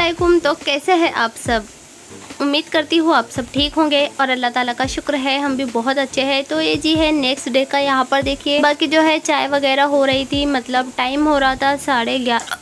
अस्सलामुअलैकुम। तो कैसे हैं आप सब? उम्मीद करती हूँ आप सब ठीक होंगे और अल्लाह ताला का शुक्र है हम भी बहुत अच्छे हैं। तो ये जी है नेक्स्ट डे का, यहाँ पर देखिए बाकी जो है चाय वगैरह हो रही थी, मतलब टाइम हो रहा था 11:30।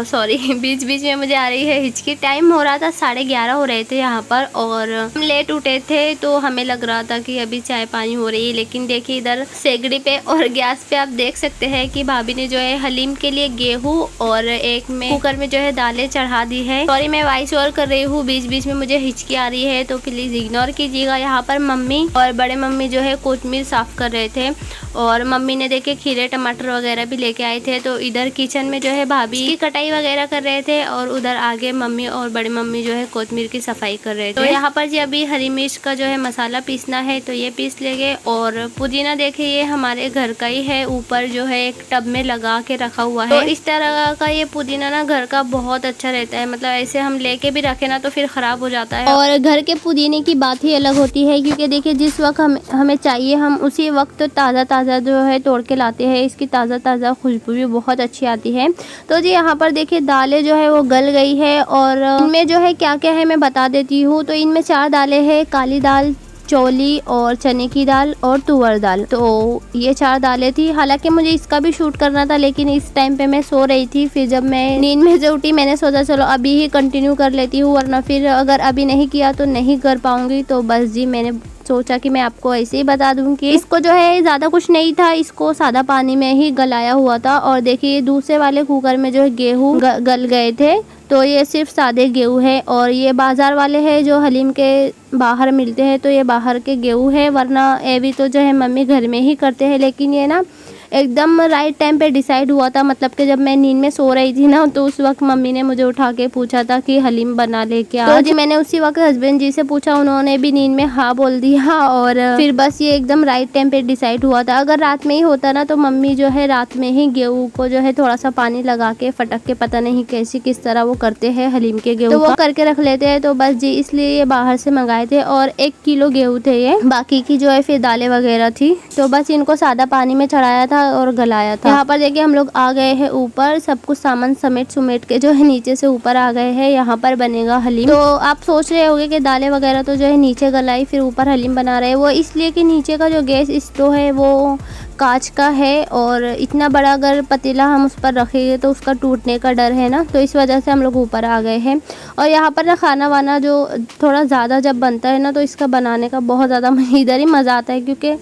सॉरी बीच बीच में मुझे आ रही है हिचकी। टाइम हो रहा था 11:30 हो रहे थे यहाँ पर और हम लेट उठे थे तो हमें लग रहा था कि अभी चाय पानी हो रही है। लेकिन देखिए इधर सेगड़ी पे और गैस पे आप देख सकते हैं कि भाभी ने जो है हलीम के लिए गेहूं और एक में कुकर में जो है दालें चढ़ा दी है। सॉरी मैं वॉइस ओवर कर रही हूँ, बीच बीच में मुझे हिचकी आ रही है तो प्लीज इग्नोर कीजिएगा। यहाँ पर मम्मी और बड़े मम्मी जो है कोतमीर साफ कर रहे थे और मम्मी ने देखे खीरे टमाटर वगैरह भी लेके आए थे। तो इधर किचन में जो है भाभी की कटाई वगैरह कर रहे थे और उधर आगे मम्मी और बड़ी मम्मी जो है कोतमीर की सफाई कर रहे थे। तो यहाँ पर जी अभी हरी मिर्च का जो है मसाला पीसना है तो ये पीस लेंगे। और पुदीना देखिए ये हमारे घर का ही है, ऊपर जो है एक टब में लगा के रखा हुआ है। तो इस तरह का ये पुदीना ना घर का बहुत अच्छा रहता है, मतलब ऐसे हम लेके भी रखे ना तो फिर खराब हो जाता है। और घर के पुदीने की बात ही अलग होती है, क्योंकि देखिए जिस वक्त हमें चाहिए हम उसी वक्त ताज़ा ताज़ा जो है तोड़ के लाते हैं। इसकी ताज़ा ताज़ा खुशबू भी बहुत अच्छी आती है। तो जी यहाँ पर देखिए दालें जो है वो गल गई है और इनमें जो है क्या क्या है मैं बता देती हूँ। तो इनमें 4 दालें हैं, काली दाल, चौली और चने की दाल और तुअर दाल। तो ये 4 दालें थी। हालांकि मुझे इसका भी शूट करना था लेकिन इस टाइम पे मैं सो रही थी। फिर जब मैं नींद में से उठी मैंने सोचा चलो अभी ही कंटिन्यू कर लेती हूँ, वरना फिर अगर अभी नहीं किया तो नहीं कर पाऊंगी। तो बस जी मैंने सोचा कि मैं आपको ऐसे ही बता दूं कि इसको जो है ज़्यादा कुछ नहीं था, इसको सादा पानी में ही गलाया हुआ था। और देखिए दूसरे वाले कुकर में जो है गेहूँ गल गए थे, तो ये सिर्फ सादे गेहूँ है। और ये बाज़ार वाले हैं जो हलीम के बाहर मिलते हैं, तो ये बाहर के गेहूँ है, वरना ये भी तो जो है मम्मी घर में ही करते हैं। लेकिन ये ना एकदम राइट टाइम पे डिसाइड हुआ था, मतलब कि जब मैं नींद में सो रही थी ना तो उस वक्त मम्मी ने मुझे उठा के पूछा था कि हलीम बना ले क्या। तो जी मैंने उसी वक्त हस्बैंड जी से पूछा, उन्होंने भी नींद में हाँ बोल दिया और फिर बस ये एकदम राइट टाइम पे डिसाइड हुआ था। अगर रात में ही होता ना तो मम्मी जो है रात में ही गेहूँ को जो है थोड़ा सा पानी लगा के फटक के, पता नहीं कैसी किस तरह वो करते हैं हलीम के गेहूँ, तो वो करके रख लेते हैं। तो बस जी इसलिए ये बाहर से मंगाए थे और 1 किलो गेहूँ थे ये, बाकी की जो है फिर दालें वगैरह थी। तो बस इनको सादा पानी में चढ़ाया था और गलाया था। यहाँ पर देखिए हम लोग आ गए हैं ऊपर, सब कुछ सामान समेट के जो है नीचे से ऊपर आ गए हैं। यहाँ पर बनेगा हलीम। तो आप सोच रहे होंगे कि दालें वगैरह तो जो है नीचे गलाई फिर ऊपर हलीम बना रहे हैं, वो इसलिए कि नीचे का जो गैस स्टोव है वो कांच का है और इतना बड़ा अगर पतीला हम उस पर रखेंगे तो उसका टूटने का डर है ना, तो इस वजह से हम लोग ऊपर आ गए हैं। और यहाँ पर ना खाना वाना जो थोड़ा ज़्यादा जब बनता है ना तो इसका बनाने का बहुत ज़्यादा इधर ही मज़ा आता है, क्योंकि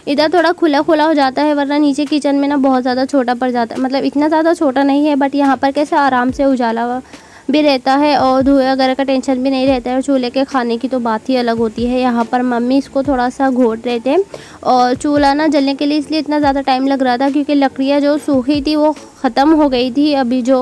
इधर थोड़ा खुला खुला हो जाता है, वरना नीचे किचन में ना बहुत ज़्यादा छोटा पड़ जाता है। मतलब इतना ज़्यादा छोटा नहीं है, बट यहाँ पर कैसे आराम से उजाला भी रहता है और धुएं वगैरह का टेंशन भी नहीं रहता है। और चूल्हे के खाने की तो बात ही अलग होती है। यहाँ पर मम्मी इसको थोड़ा सा घोट रहे थे और चूल्हा ना जलने के लिए इसलिए इतना ज़्यादा टाइम लग रहा था क्योंकि लकड़ियाँ जो सूखी थी वो ख़त्म हो गई थी। अभी जो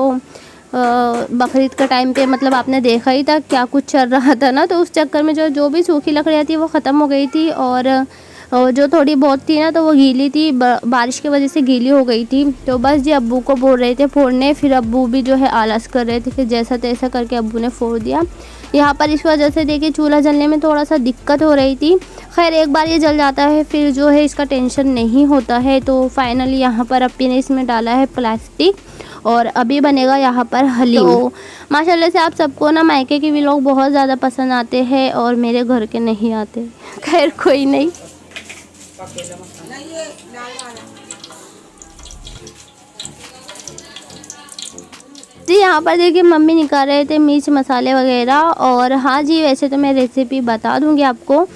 बकरीद का टाइम पे मतलब आपने देखा ही था क्या कुछ चल रहा था ना, तो उस चक्कर में जो भी सूखी लकड़ियाँ थी वो ख़त्म हो गई थी और जो थोड़ी बहुत थी ना तो वो गीली थी, बारिश की वजह से गीली हो गई थी। तो बस जी अब्बू को बोल रहे थे फोड़ने, फिर अब्बू भी जो है आलस कर रहे थे, फिर जैसा तैसा करके अब्बू ने फोड़ दिया। यहाँ पर इस वजह से देखिए चूल्हा जलने में थोड़ा सा दिक्कत हो रही थी। खैर एक बार ये जल जाता है फिर जो है इसका टेंशन नहीं होता है। तो फाइनली यहाँ पर अप्पी ने इसमें डाला है प्लास्टिक और अभी बनेगा यहाँ पर हलीम। तो माशाल्लाह से आप सबको ना मायके के व्लॉग बहुत ज़्यादा पसंद आते हैं और मेरे घर के नहीं आते। खैर कोई नहीं। जी यहाँ पर देखिए मम्मी निकाल रहे थे मिर्च मसाले वगैरह। और हाँ जी वैसे तो मैं रेसिपी बता दूंगी आपको।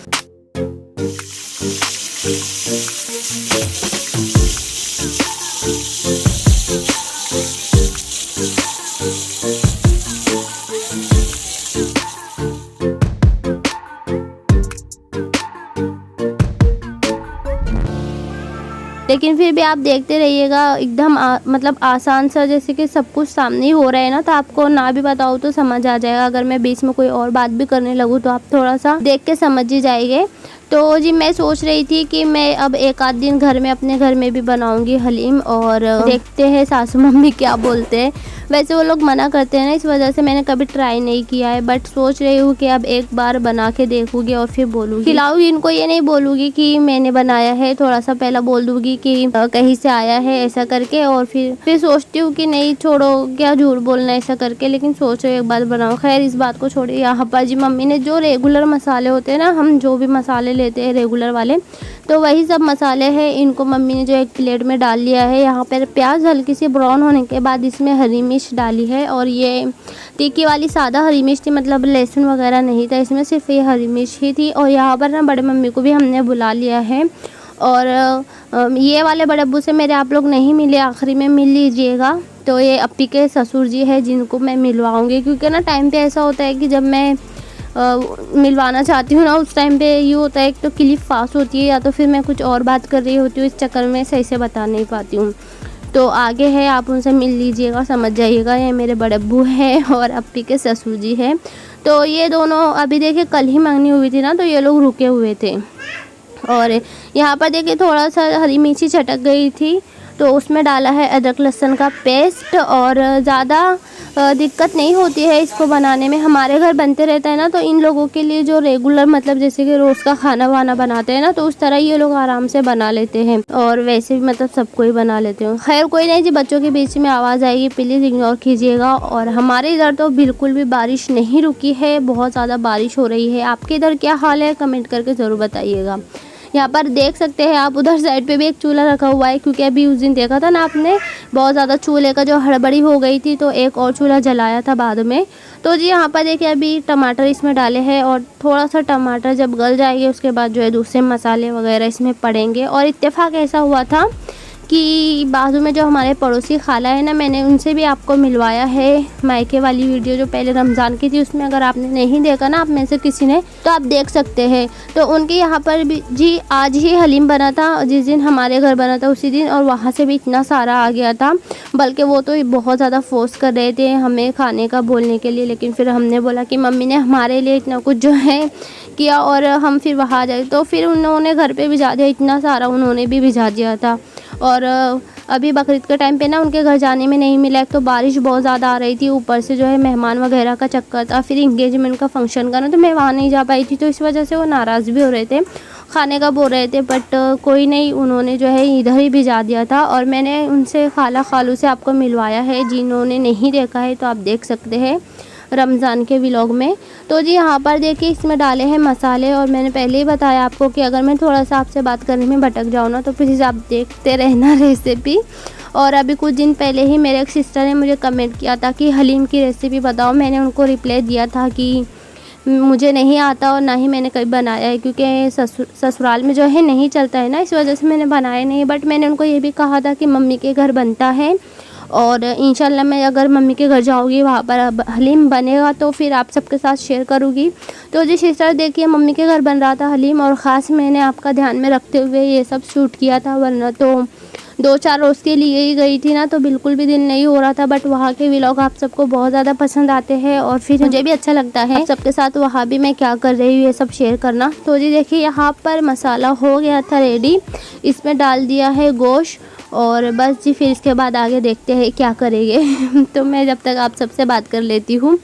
लेकिन फिर भी आप देखते रहिएगा, एकदम मतलब आसान सा, जैसे कि सब कुछ सामने ही हो रहा है ना, तो आपको ना भी बताओ तो समझ आ जाएगा। अगर मैं बीच में कोई और बात भी करने लगूँ तो आप थोड़ा सा देख के समझ ही जाएंगे। तो जी मैं सोच रही थी कि मैं अब एक आध दिन घर में अपने घर में भी बनाऊंगी हलीम और देखते हैं सासू मम्मी क्या बोलते हैं। वैसे वो लोग मना करते हैं ना, इस वजह से मैंने कभी ट्राई नहीं किया है, बट सोच रही हूँ कि अब एक बार बना के देखूंगी और फिर बोलूँगी, खिलाऊंगी इनको। ये नहीं बोलूँगी कि मैंने बनाया है, थोड़ा सा पहला बोल दूँगी कि कहीं से आया है ऐसा करके, और फिर सोचती हूँ कि नहीं छोड़ो, क्या झूठ बोलना ऐसा करके, लेकिन सोचो एक बात बनाओ। खैर इस बात को छोड़िए। यहाँ पर जी मम्मी ने जो रेगुलर मसाले होते हैं ना, हम जो भी मसाले लेते हैं रेगुलर वाले, तो वही सब मसाले हैं। इनको मम्मी ने जो एक प्लेट में डाल लिया है। यहाँ पर प्याज हल्की सी ब्राउन होने के बाद इसमें हरी मिर्च डाली है, और ये तीखी वाली सादा हरी मिर्च थी, मतलब लहसुन वगैरह नहीं था इसमें, सिर्फ ये हरी मिर्च ही थी। और यहाँ पर ना बड़े मम्मी को भी हमने बुला लिया है, और ये वाले बड़े अब्बू से मेरे आप लोग नहीं मिले, आखिरी में मिल लीजिएगा। तो ये अप्पी के ससुर जी है जिनको मैं मिलवाऊंगी, क्योंकि ना टाइम पे ऐसा होता है कि जब मैं मिलवाना चाहती हूँ ना, उस टाइम पे ये होता है, एक तो क्लिप फास्ट होती है या तो फिर मैं कुछ और बात कर रही होती हूँ, इस चक्कर में सही से बता नहीं पाती हूँ। तो आगे है, आप उनसे मिल लीजिएगा, समझ जाइएगा। ये मेरे बड़े अब्बू हैं और अप्पी के ससुर जी हैं। तो ये दोनों अभी देखिए कल ही मंगनी हुई थी ना, तो ये लोग रुके हुए थे। और यहाँ पर देखिए थोड़ा सा हरी मिर्ची चटक गई थी, तो उसमें डाला है अदरक लहसुन का पेस्ट। और ज़्यादा दिक्कत नहीं होती है इसको बनाने में, हमारे घर बनते रहता है ना, तो इन लोगों के लिए जो रेगुलर मतलब जैसे कि रोज़ का खाना वाना बनाते हैं ना, तो उस तरह ये लोग आराम से बना लेते हैं। और वैसे भी मतलब सबको ही बना लेते हो। खैर कोई नहीं जी, बच्चों के बीच में आवाज़ आएगी, प्लीज़ इग्नोर कीजिएगा। और हमारे इधर तो बिल्कुल भी बारिश नहीं रुकी है, बहुत ज़्यादा बारिश हो रही है। आपके इधर क्या हाल है, कमेंट करके ज़रूर बताइएगा। यहाँ पर देख सकते हैं आप, उधर साइड पे भी एक चूल्हा रखा हुआ है, क्योंकि अभी उस दिन देखा था ना आपने, बहुत ज़्यादा चूल्हे का जो हड़बड़ी हो गई थी, तो एक और चूल्हा जलाया था बाद में। तो जी यहाँ पर देखिए अभी टमाटर इसमें डाले हैं, और थोड़ा सा टमाटर जब गल जाएंगे उसके बाद जो है दूसरे मसाले वगैरह इसमें पड़ेंगे। और इत्तेफाक ऐसा हुआ था कि बाजू में जो हमारे पड़ोसी खाला है ना, मैंने उनसे भी आपको मिलवाया है। मायके वाली वीडियो जो पहले रमज़ान की थी, उसमें अगर आपने नहीं देखा ना आप में से किसी ने, तो आप देख सकते हैं। तो उनके यहाँ पर भी जी आज ही हलीम बना था, जिस दिन हमारे घर बना था उसी दिन, और वहाँ से भी इतना सारा आ गया था। बल्कि वो तो बहुत ज़्यादा फोर्स कर रहे थे हमें खाने का बोलने के लिए, लेकिन फिर हमने बोला कि मम्मी ने हमारे लिए इतना कुछ जो है किया और हम फिर वहाँ जाए, तो फिर उन्होंने घर पे भिजा दिया, इतना सारा उन्होंने भी भिजा दिया था। और अभी बकरीद के टाइम पे ना उनके घर जाने में नहीं मिला, एक तो बारिश बहुत ज़्यादा आ रही थी, ऊपर से जो है मेहमान वगैरह का चक्कर था, फिर इंगेजमेंट का फंक्शन का ना, तो मैं वहाँ नहीं जा पाई थी, तो इस वजह से वो नाराज़ भी हो रहे थे, खाने का बोल रहे थे। बट कोई नहीं, उन्होंने जो है इधर ही भिजा दिया था। और मैंने उनसे खाला खालू से आपको मिलवाया है, जिन्होंने नहीं देखा है तो आप देख सकते हैं रमज़ान के व्लॉग में। तो जी यहाँ पर देखिए इसमें डाले हैं मसाले, और मैंने पहले ही बताया आपको कि अगर मैं थोड़ा सा आपसे बात करने में भटक जाऊँ ना, तो प्लीज़ आप देखते रहना रेसिपी। और अभी कुछ दिन पहले ही मेरे एक सिस्टर ने मुझे कमेंट किया था कि हलीम की रेसिपी बताओ। मैंने उनको रिप्लाई दिया था कि मुझे नहीं आता और ना ही मैंने कभी बनाया है, क्योंकि ससुराल में जो है नहीं चलता है ना, इस वजह से मैंने बनाया नहीं। बट मैंने उनको ये भी कहा था कि मम्मी के घर बनता है, और इंशाल्लाह मैं अगर मम्मी के घर जाऊँगी वहाँ पर हलीम बनेगा तो फिर आप सबके साथ शेयर करूँगी। तो जी सिस्टर देखिए मम्मी के घर बन रहा था हलीम, और ख़ास मैंने आपका ध्यान में रखते हुए ये सब शूट किया था, वरना तो 2-4 रोज़ के लिए ही गई थी ना, तो बिल्कुल भी दिल नहीं हो रहा था। बट वहाँ के व्लॉग आप सबको बहुत ज़्यादा पसंद आते हैं, और फिर मुझे भी अच्छा लगता है आप सबके साथ वहाँ भी मैं क्या कर रही हूँ ये सब शेयर करना। तो जी देखिए यहाँ पर मसाला हो गया था रेडी, इसमें डाल दिया है गोश्त, और बस जी फिर इसके बाद आगे देखते हैं क्या करेंगे। तो मैं जब तक आप सबसे बात कर लेती हूँ।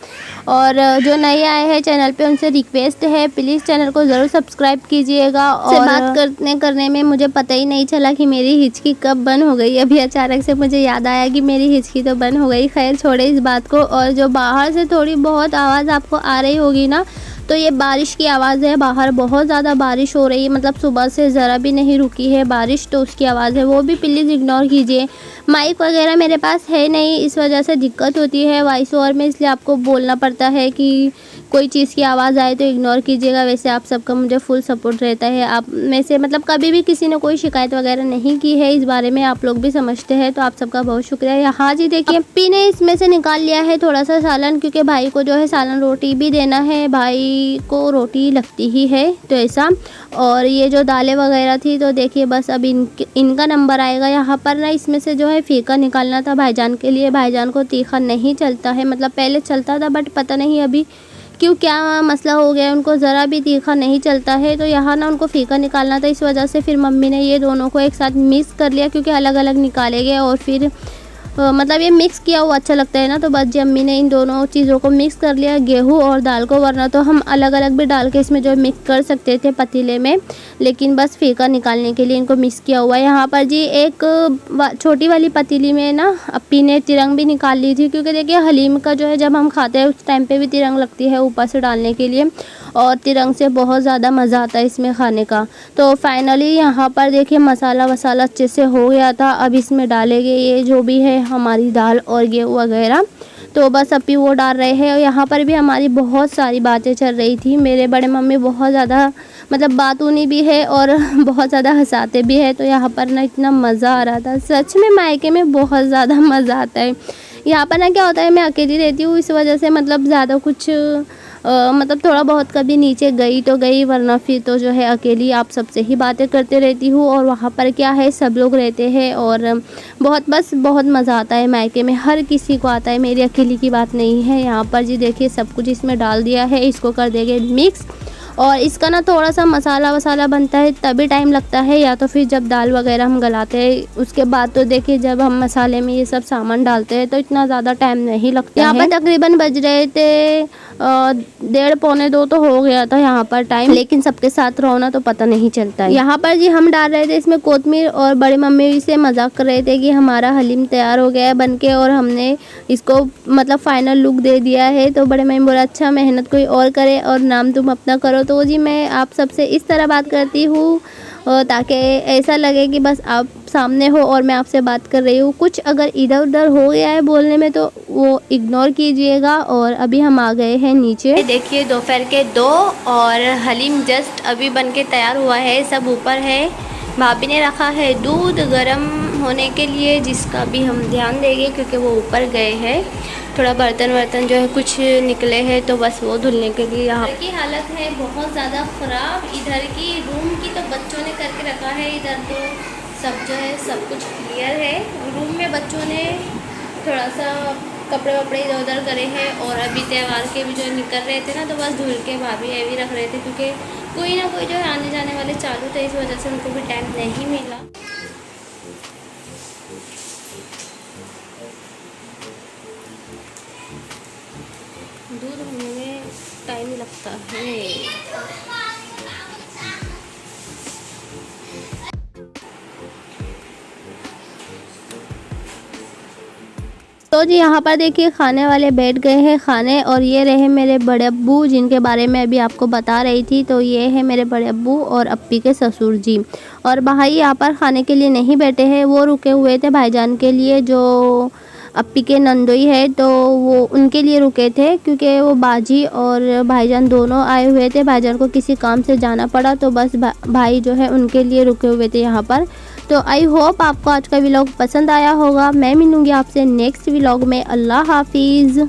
और जो नए आए हैं चैनल पे उनसे रिक्वेस्ट है, प्लीज़ चैनल को ज़रूर सब्सक्राइब कीजिएगा। और बात करने में मुझे पता ही नहीं चला कि मेरी हिचकी कब बंद हो गई। अभी अचानक से मुझे याद आया कि मेरी हिचकी तो बंद हो गई। खैर छोड़े इस बात को। और जो बाहर से थोड़ी बहुत आवाज़ आपको आ रही होगी ना, तो ये बारिश की आवाज़ है। बाहर बहुत ज़्यादा बारिश हो रही है, मतलब सुबह से ज़रा भी नहीं रुकी है बारिश, तो उसकी आवाज़ है, वो भी प्लीज़ इग्नोर कीजिए। माइक वगैरह मेरे पास है नहीं, इस वजह से दिक्कत होती है वॉइस ओवर में, इसलिए आपको बोलना पड़ता है कि कोई चीज़ की आवाज़ आए तो इग्नोर कीजिएगा। वैसे आप सबका मुझे फुल सपोर्ट रहता है, आप में से मतलब कभी भी किसी ने कोई शिकायत वगैरह नहीं की है इस बारे में, आप लोग भी समझते हैं, तो आप सबका बहुत शुक्रिया। हाँ जी देखिए अप्पी ने इसमें से निकाल लिया है थोड़ा सा सालन, क्योंकि भाई को जो है सालन रोटी भी देना है, भाई को रोटी लगती ही है, तो ऐसा। और ये जो दालें वगैरह थी, तो देखिए बस अब इनका नंबर आएगा यहाँ पर ना। इसमें से जो है फीका निकालना था भाईजान के लिए, भाईजान को तीखा नहीं चलता है, मतलब पहले चलता था बट पता नहीं अभी क्यों क्या मसला हो गया, उनको ज़रा भी तीखा नहीं चलता है, तो यहाँ ना उनको फीका निकालना था। इस वजह से फिर मम्मी ने ये दोनों को एक साथ मिक्स कर लिया, क्योंकि अलग अलग निकाले गए और फिर मतलब ये मिक्स किया हुआ अच्छा लगता है ना, तो बस जी अम्मी ने इन दोनों चीज़ों को मिक्स कर लिया, गेहूँ और दाल को, वरना तो हम अलग अलग भी डाल के इसमें जो मिक्स कर सकते थे पतीले में, लेकिन बस फीका निकालने के लिए इनको मिक्स किया हुआ है। यहाँ पर जी एक छोटी वाली पतीली में ना अप्पी ने तिरंग भी निकाल ली थी, क्योंकि देखिए हलीम का जो है जब हम खाते हैं उस टाइम पे भी तिरंग लगती है ऊपर से डालने के लिए, और तिरंग से बहुत ज़्यादा मज़ा आता है इसमें खाने का। तो फाइनली यहाँ पर देखिए मसाला वसाला अच्छे से हो गया था। अब इसमें डालेंगे ये जो भी है हमारी दाल और गेहूँ वगैरह, तो बस अभी वो डाल रहे हैं। और यहाँ पर भी हमारी बहुत सारी बातें चल रही थी, मेरे बड़े मम्मी बहुत ज़्यादा मतलब बातूनी भी है और बहुत ज़्यादा हंसाते भी है, तो यहाँ पर ना इतना मज़ा आ रहा था सच में, मायके में बहुत ज़्यादा मज़ा आता है। यहाँ पर ना क्या होता है, मैं अकेली रहती हूँ, इस वजह से मतलब ज़्यादा कुछ मतलब थोड़ा बहुत कभी नीचे गई तो गई, वरना फिर तो जो है अकेली आप सबसे ही बातें करते रहती हूँ। और वहाँ पर क्या है सब लोग रहते हैं और बहुत मज़ा आता है मायके में, हर किसी को आता है, मेरी अकेली की बात नहीं है। यहाँ पर जी देखिए सब कुछ इसमें डाल दिया है, इसको कर देंगे मिक्स। और इसका ना थोड़ा सा मसाला वसाला बनता है तभी टाइम लगता है, या तो फिर जब दाल वगैरह हम गलाते हैं उसके बाद। तो देखिए जब हम मसाले में ये सब सामान डालते हैं तो इतना ज़्यादा टाइम नहीं लगता है। यहाँ पर तकरीबन बज रहे थे 1:30 पौने 2 तो हो गया था यहाँ पर टाइम, लेकिन सबके साथ रहो ना तो पता नहीं चलता है। यहाँ पर जी हम डाल रहे थे इसमें कोतमीर, और बड़ी मम्मी से मजाक कर रहे थे कि हमारा हलीम तैयार हो गया है बन के, और हमने इसको मतलब फाइनल लुक दे दिया है। तो बड़े मम्मी बोला अच्छा मेहनत कोई और करे और नाम तुम अपना करो। तो जी मैं आप सबसे इस तरह बात करती हूँ ताकि ऐसा लगे कि बस आप सामने हो और मैं आपसे बात कर रही हूँ। कुछ अगर इधर उधर हो गया है बोलने में तो वो इग्नोर कीजिएगा। और अभी हम आ गए हैं नीचे, देखिए दोपहर के 2 और हलीम जस्ट अभी बन के तैयार हुआ है, सब ऊपर है। भाभी ने रखा है दूध गर्म होने के लिए, जिसका भी हम ध्यान देंगे क्योंकि वो ऊपर गए हैं। थोड़ा बर्तन वर्तन जो है कुछ निकले हैं तो बस वो धुलने के लिए। यहाँ की हालत है बहुत ज़्यादा ख़राब, इधर की रूम की तो बच्चों ने करके रखा है, इधर तो सब जो है सब कुछ क्लियर है। रूम में बच्चों ने थोड़ा सा कपड़े वपड़े इधर उधर करे हैं, और अभी त्यौहार के भी जो निकल रहे थे ना तो बस धुल के भाभी ये भी रख रहे थे, क्योंकि कोई ना कोई जो है आने जाने वाले चालू थे, इस वजह से उनको भी टाइम नहीं मिला। दूध होने में टाइम लगता है। तो जी यहाँ पर देखिए खाने वाले बैठ गए हैं खाने, और ये रहे मेरे बड़े अब्बू जिनके बारे में अभी आपको बता रही थी। तो ये है मेरे बड़े अब्बू और अप्पी के ससुर जी। और भाई यहाँ पर खाने के लिए नहीं बैठे हैं, वो रुके हुए थे भाईजान के लिए, जो अप्पी के नंदोई है तो वो उनके लिए रुके थे, क्योंकि वो बाजी और भाईजान दोनों आए हुए थे। भाईजान को किसी काम से जाना पड़ा तो बस भाई जो है उनके लिए रुके हुए थे यहाँ पर। तो आई होप आपको आज का व्लॉग पसंद आया होगा। मैं मिलूँगी आपसे नेक्स्ट व्लॉग में। अल्लाह हाफिज़।